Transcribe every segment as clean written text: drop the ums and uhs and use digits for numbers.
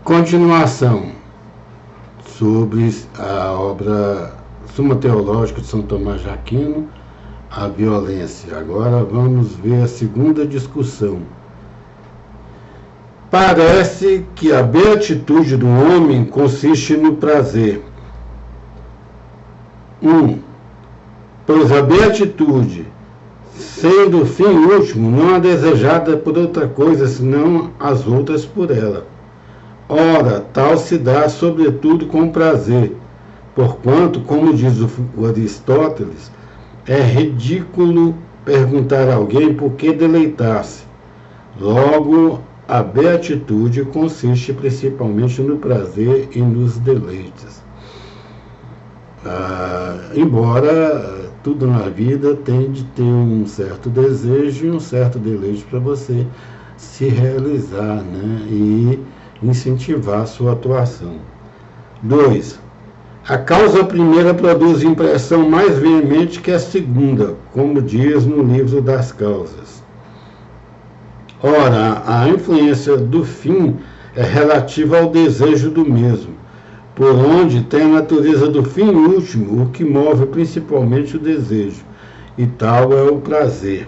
Continuação sobre a obra Suma Teológica de São Tomás de Aquino, a violência. Agora vamos ver a segunda discussão. Parece que a beatitude do homem consiste no prazer. 1. Pois a beatitude, sendo o fim último, não é desejada por outra coisa, senão as outras por ela. Ora, tal se dá sobretudo com prazer, porquanto, como diz o Aristóteles, é ridículo perguntar a alguém por que deleitar-se. Logo, a beatitude consiste principalmente no prazer e nos deleites. Embora tudo na vida tem de ter um certo desejo e um certo deleite para você se realizar, né? E incentivar a sua atuação. 2. A causa primeira produz impressão mais veemente que a segunda, como diz no livro das causas. Ora, a influência do fim é relativa ao desejo do mesmo, por onde tem a natureza do fim último, o que move principalmente o desejo, e tal é o prazer.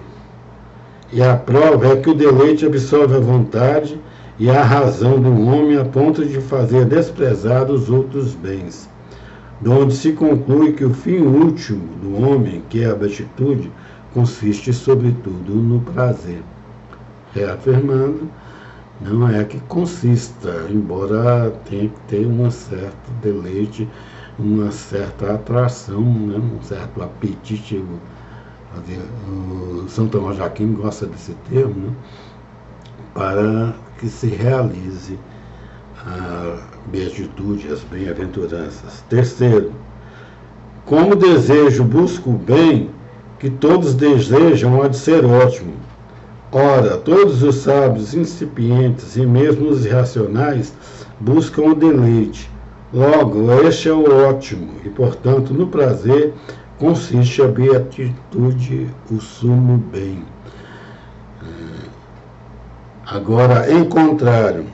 E a prova é que o deleite absorve a vontade e a razão do homem a ponto de fazer desprezar os outros bens, de onde se conclui que o fim último do homem, que é a beatitude, consiste sobretudo no prazer. Reafirmando, não é que consista, embora tenha que ter um certo deleite, uma certa atração, né, um certo apetite. O São Tomás de Aquino gosta desse termo, né, para que se realize a beatitude, as bem-aventuranças. 3. Como o desejo busca o bem, que todos desejam há de ser ótimo. Ora, todos os sábios incipientes e mesmo os irracionais buscam o deleite. Logo, este é o ótimo, e, portanto, no prazer consiste a beatitude, o sumo bem. Agora, em contrário,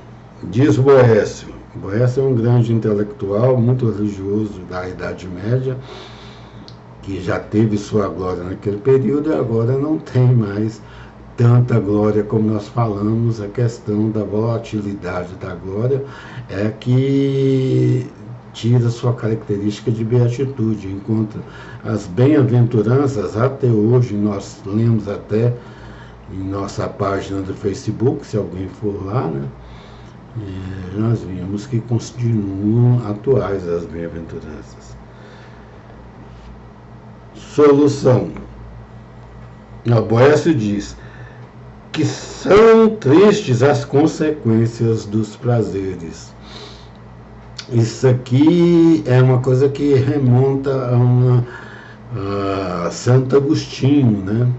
diz Boécio. Boécio é um grande intelectual, muito religioso da Idade Média, que já teve sua glória naquele período e agora não tem mais tanta glória como nós falamos. A questão da volatilidade da glória é que tira sua característica de beatitude, enquanto as bem-aventuranças, até hoje, nós lemos até em nossa página do Facebook, se alguém for lá, né, nós vimos que continuam atuais as bem-aventuranças. Solução. Boécio diz que são tristes as consequências dos prazeres. Isso aqui é uma coisa que remonta a Santo Agostinho, né?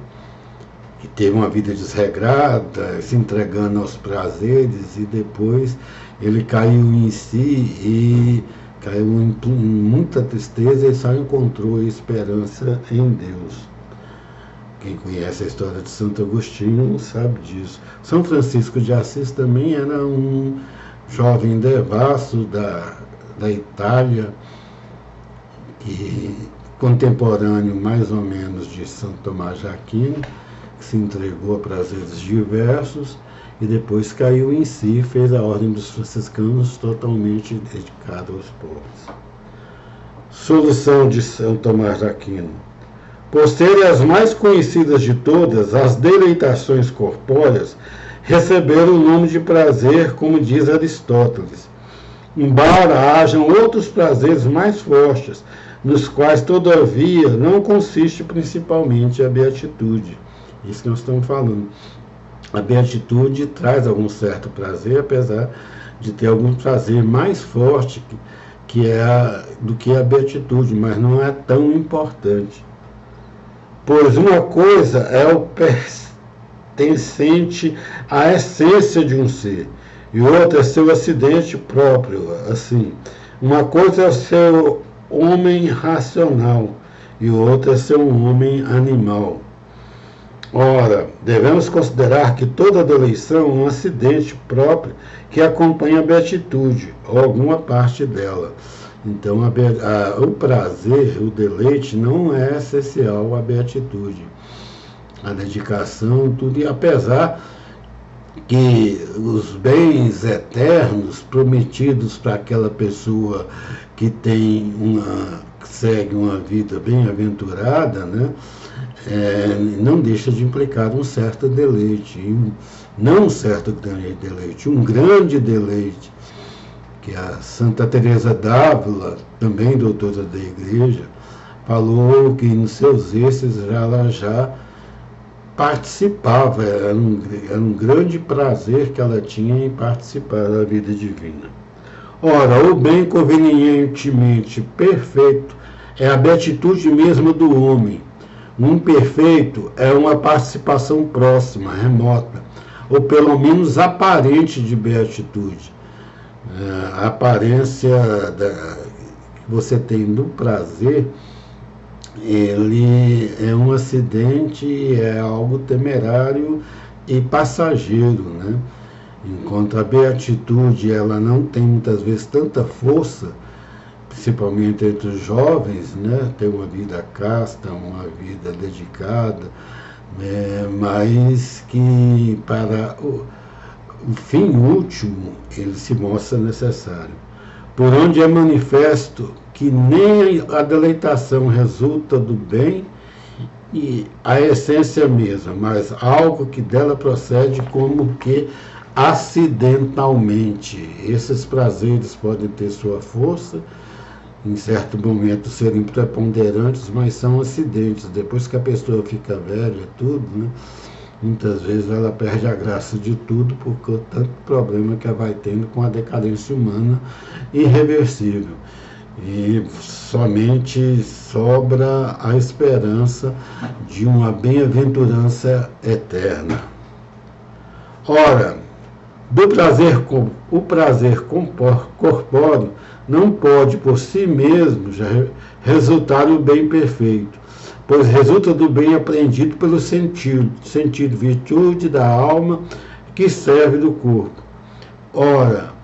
Que teve uma vida desregrada, se entregando aos prazeres, e depois ele caiu em si e caiu em muita tristeza e só encontrou esperança em Deus. Quem conhece a história de Santo Agostinho sabe disso. São Francisco de Assis também era um jovem devasso da Itália, contemporâneo mais ou menos de São Tomás de Aquino, que se entregou a prazeres diversos e depois caiu em si e fez a ordem dos franciscanos totalmente dedicada aos pobres. Solução de São Tomás de Aquino. Por serem as mais conhecidas de todas, as deleitações corpóreas receberam o nome de prazer, como diz Aristóteles, embora hajam outros prazeres mais fortes, nos quais, todavia, não consiste principalmente a beatitude. Isso que nós estamos falando. A beatitude traz algum certo prazer, apesar de ter algum prazer mais forte do que a beatitude, mas não é tão importante. Pois uma coisa é o pertencente à essência de um ser, e outra é seu acidente próprio. Assim, uma coisa é o seu homem racional, e outra é ser um homem animal. Ora, devemos considerar que toda deleição é um acidente próprio que acompanha a beatitude, ou alguma parte dela. Então, o prazer, o deleite, não é essencial à beatitude. A dedicação, tudo, e apesar que os bens eternos prometidos para aquela pessoa que que segue uma vida bem-aventurada, né, não deixa de implicar um certo deleite, não um certo deleite, um grande deleite, que a Santa Teresa d'Ávila, também doutora da Igreja, falou que nos seus êxtases ela já participava, era um grande prazer que ela tinha em participar da vida divina. Ora, o bem convenientemente perfeito é a beatitude mesma do homem. O imperfeito é uma participação próxima, remota, ou pelo menos aparente de beatitude. A aparência que você tem do prazer, ele é um acidente, é algo temerário e passageiro, né? Enquanto a beatitude ela não tem muitas vezes tanta força, principalmente entre os jovens, né? Ter uma vida casta, uma vida dedicada, mas que para o fim último ele se mostra necessário. Por onde é manifesto que nem a deleitação resulta do bem e a essência mesma, mas algo que dela procede como que acidentalmente. Esses prazeres podem ter sua força, em certo momento serem preponderantes, mas são acidentes. Depois que a pessoa fica velha, tudo, né? Muitas vezes ela perde a graça de tudo porque o tanto problema que ela vai tendo com a decadência humana irreversível. E somente sobra a esperança de uma bem-aventurança eterna. Ora, o prazer corpóreo não pode por si mesmo já resultar o bem perfeito, pois resulta do bem aprendido pelo sentido, virtude da alma que serve do corpo. Ora,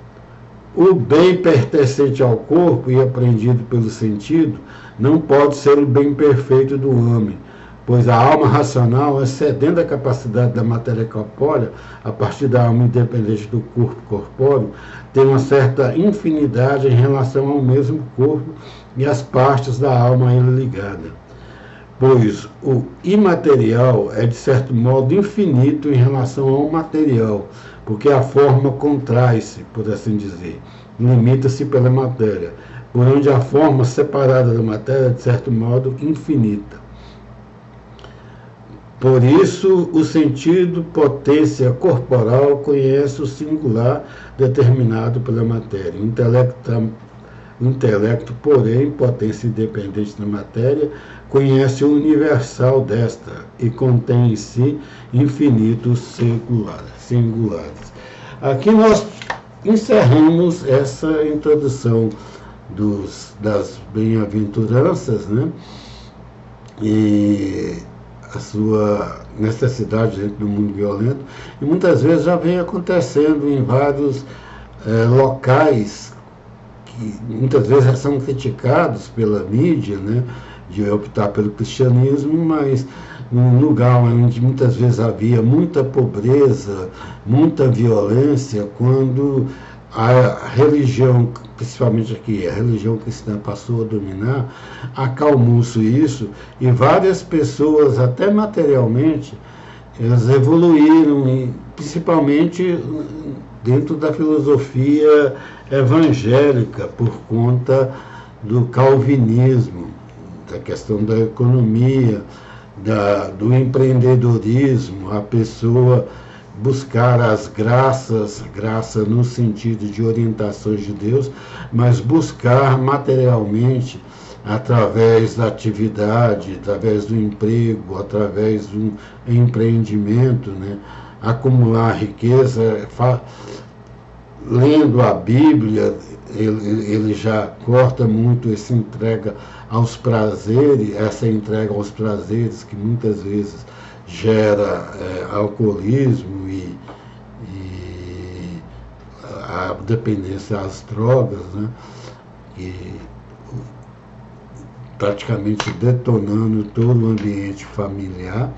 o bem pertencente ao corpo e aprendido pelo sentido não pode ser o bem perfeito do homem, pois a alma racional, excedendo a capacidade da matéria corpórea, a partir da alma independente do corpo corpóreo, tem uma certa infinidade em relação ao mesmo corpo e às partes da alma a ele ligada. Pois o imaterial é, de certo modo, infinito em relação ao material, porque a forma contrai-se, por assim dizer, limita-se pela matéria, por onde a forma separada da matéria é, de certo modo, infinita. Por isso, o sentido potência corporal conhece o singular determinado pela matéria. O intelecto, porém, potência independente da matéria, conhece o universal desta e contém em si infinitos singulares. Aqui nós encerramos essa introdução das bem-aventuranças, né? E a sua necessidade dentro do mundo violento, e muitas vezes já vem acontecendo em vários locais que muitas vezes são criticados pela mídia, né, de optar pelo cristianismo, mas num lugar onde muitas vezes havia muita pobreza, muita violência, quando a religião, principalmente aqui, a religião cristã passou a dominar, acalmou-se isso, e várias pessoas, até materialmente, elas evoluíram, e principalmente dentro da filosofia evangélica, por conta do calvinismo, da questão da economia, do empreendedorismo, a pessoa buscar as graça no sentido de orientações de Deus, mas buscar materialmente, através da atividade, através do emprego, através do empreendimento, né, acumular riqueza. Lendo a Bíblia, ele já corta muito essa entrega aos prazeres que muitas vezes gera alcoolismo e a dependência às drogas, né? E praticamente detonando todo o ambiente familiar.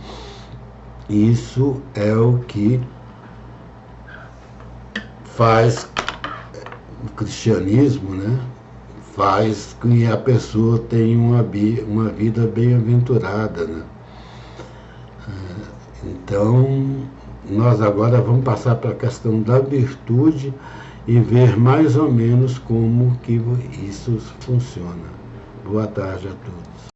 Isso é o que faz o cristianismo, né? Faz que a pessoa tenha uma vida bem-aventurada, né? Então, nós agora vamos passar para a questão da virtude e ver mais ou menos como que isso funciona. Boa tarde a todos.